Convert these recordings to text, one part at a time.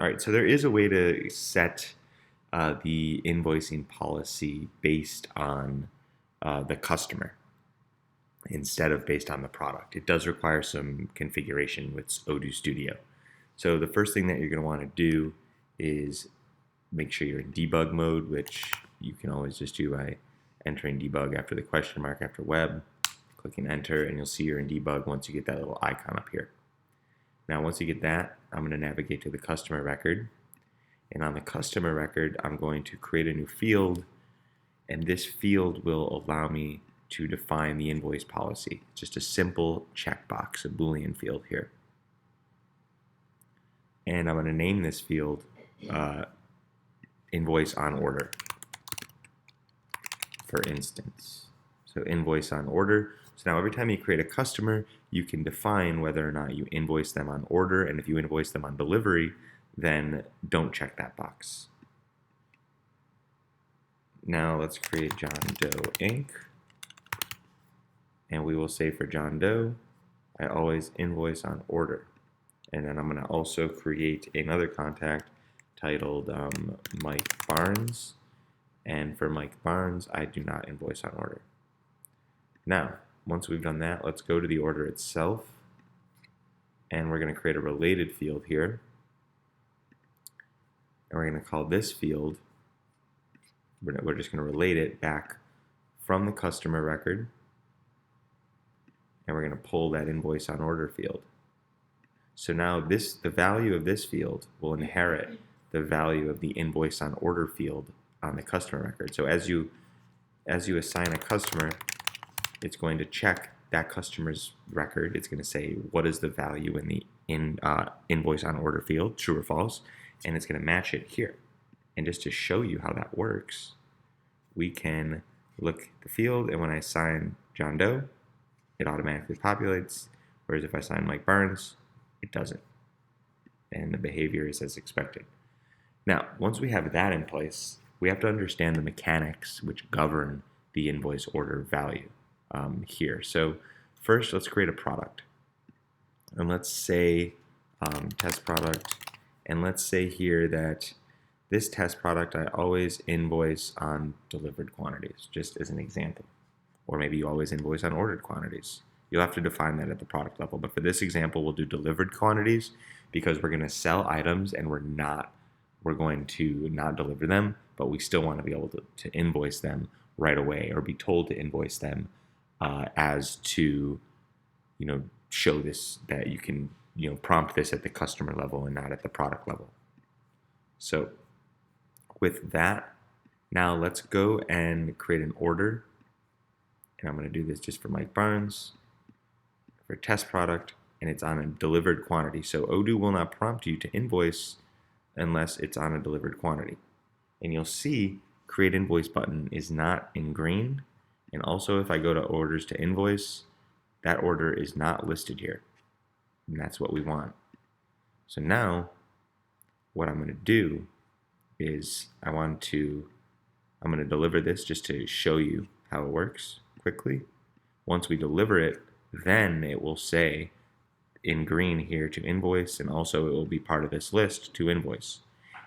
All right, so there is a way to set the invoicing policy based on the customer instead of based on the product. It does require some configuration with Odoo Studio. So the first thing that you're going to want to do is make sure you're in debug mode, which you can always just do by entering debug after the question mark after web, clicking enter, and you'll see you're in debug once you get that little icon up here. Now once you get that, I'm going to navigate to the customer record, and on the customer record I'm going to create a new field, and this field will allow me to define the invoice policy. It's just a simple checkbox, a Boolean field here. And I'm going to name this field invoice on order, for instance. So invoice on order. So now every time you create a customer, you can define whether or not you invoice them on order, and if you invoice them on delivery, then don't check that box. Now let's create John Doe Inc. And we will say for John Doe, I always invoice on order. And then I'm going to also create another contact titled Mike Barnes. And for Mike Barnes, I do not invoice on order. Now, once we've done that, let's go to the order itself. And we're going to create a related field here. And we're going to call this field, we're just going to relate it back from the customer record. And we're going to pull that invoice on order field. So now the value of this field will inherit the value of the invoice on order field on the customer record. So as you assign a customer, it's going to check that customer's record. It's going to say what is the value in the invoice on order field, true or false, and it's going to match it here. And just to show you how that works, we can look at the field, and when I assign John Doe, it automatically populates, whereas if I assign Mike Barnes, it doesn't. And the behavior is as expected. Now, once we have that in place, we have to understand the mechanics which govern the invoice order value here. So first, let's create a product. And let's say test product. And let's say here that this test product, I always invoice on delivered quantities, just as an example. Or maybe you always invoice on ordered quantities. You'll have to define that at the product level. But for this example, we'll do delivered quantities because we're going to sell items and we're going to not deliver them, but we still want to be able to invoice them right away or be told to invoice them as to, show this, that you can, prompt this at the customer level and not at the product level. So with that, now let's go and create an order. And I'm going to do this just for Mike Barnes, for test product, and it's on a delivered quantity. So Odoo will not prompt you to invoice unless it's on a delivered quantity. And you'll see create invoice button is not in green. And also if I go to orders to invoice, that order is not listed here. And that's what we want. So now what I'm going to do is I'm going to deliver this just to show you how it works quickly. Once we deliver it, then it will say in green here to invoice, and also it will be part of this list to invoice.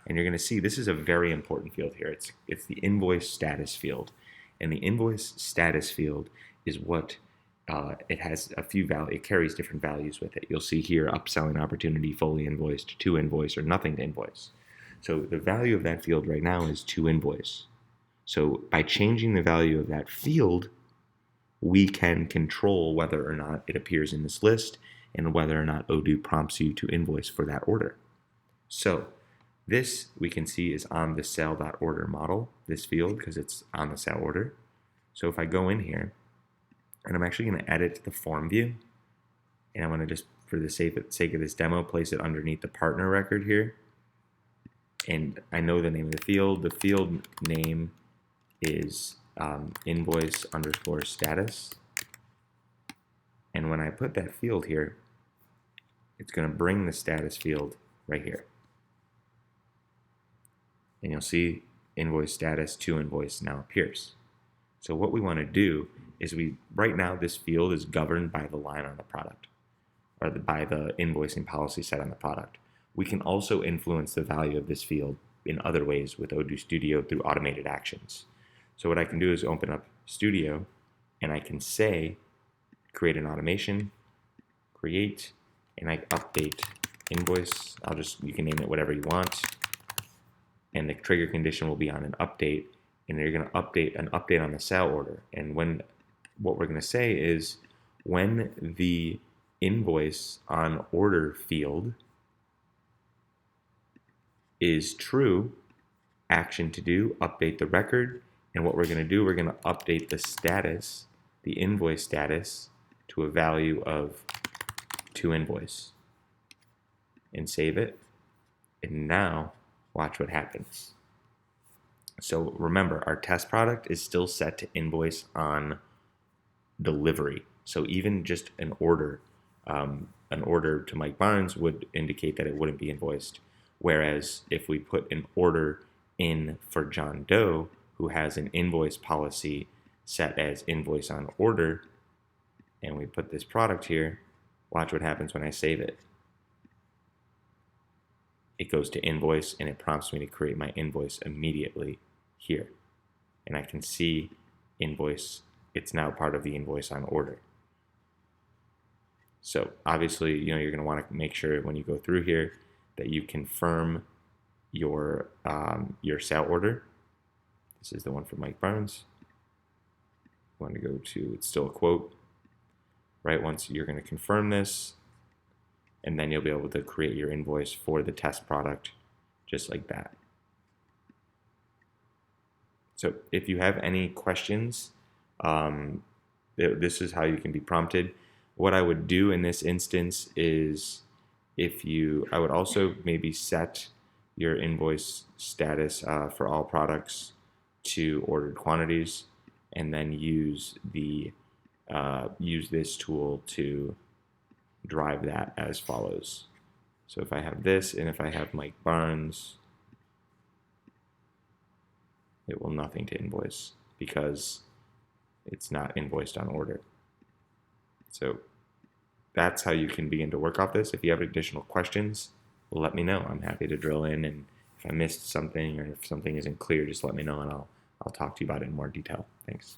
And you're going to see this is a very important field here. It's the invoice status field. And the invoice status field is what it has a few values. It carries different values with it. You'll see here upselling opportunity, fully invoiced, to invoice, or nothing to invoice. So the value of that field right now is to invoice. So by changing the value of that field, we can control whether or not it appears in this list and whether or not Odoo prompts you to invoice for that order. So this we can see is on the sale.order model, this field, because it's on the sale order. So if I go in here, and I'm actually going to edit the form view, and I'm going to just, for the sake of this demo, place it underneath the partner record here. And I know the name of the field. The field name is invoice underscore status. And when I put that field here, it's going to bring the status field right here. And you'll see invoice status to invoice now appears. So what we want to do is right now this field is governed by the line on the product, or by the invoicing policy set on the product. We can also influence the value of this field in other ways with Odoo Studio through automated actions. So what I can do is open up Studio, and I can say, create an automation, create, and I update invoice. You can name it whatever you want. And the trigger condition will be on an update, and you're going to update on the sale order. And what we're going to say is when the invoice on order field is true, action to do, update the record. And what we're going to do, we're going to update the status, the invoice status, to a value of toInvoice and save it. And now watch what happens. So remember, our test product is still set to invoice on delivery. So even just an order to Mike Barnes would indicate that it wouldn't be invoiced. Whereas if we put an order in for John Doe, who has an invoice policy set as invoice on order, and we put this product here, watch what happens when I save it. It goes to invoice, and it prompts me to create my invoice immediately here. And I can see invoice, it's now part of the invoice on order. So obviously, you're going to want to make sure when you go through here that you confirm your sale order. This is the one for Mike Barnes. You want to go to, it's still a quote, right? Once you're going to confirm this, and then you'll be able to create your invoice for the test product just like that. So if you have any questions, this is how you can be prompted. What I would do in this instance is I would also maybe set your invoice status for all products to ordered quantities, and then use this tool to drive that as follows. So if I have this, and if I have Mike Barnes, it will nothing to invoice because it's not invoiced on order. So that's how you can begin to work off this. If you have additional questions, let me know. I'm happy to drill in, and if I missed something or if something isn't clear, just let me know, and I'll talk to you about it in more detail. Thanks.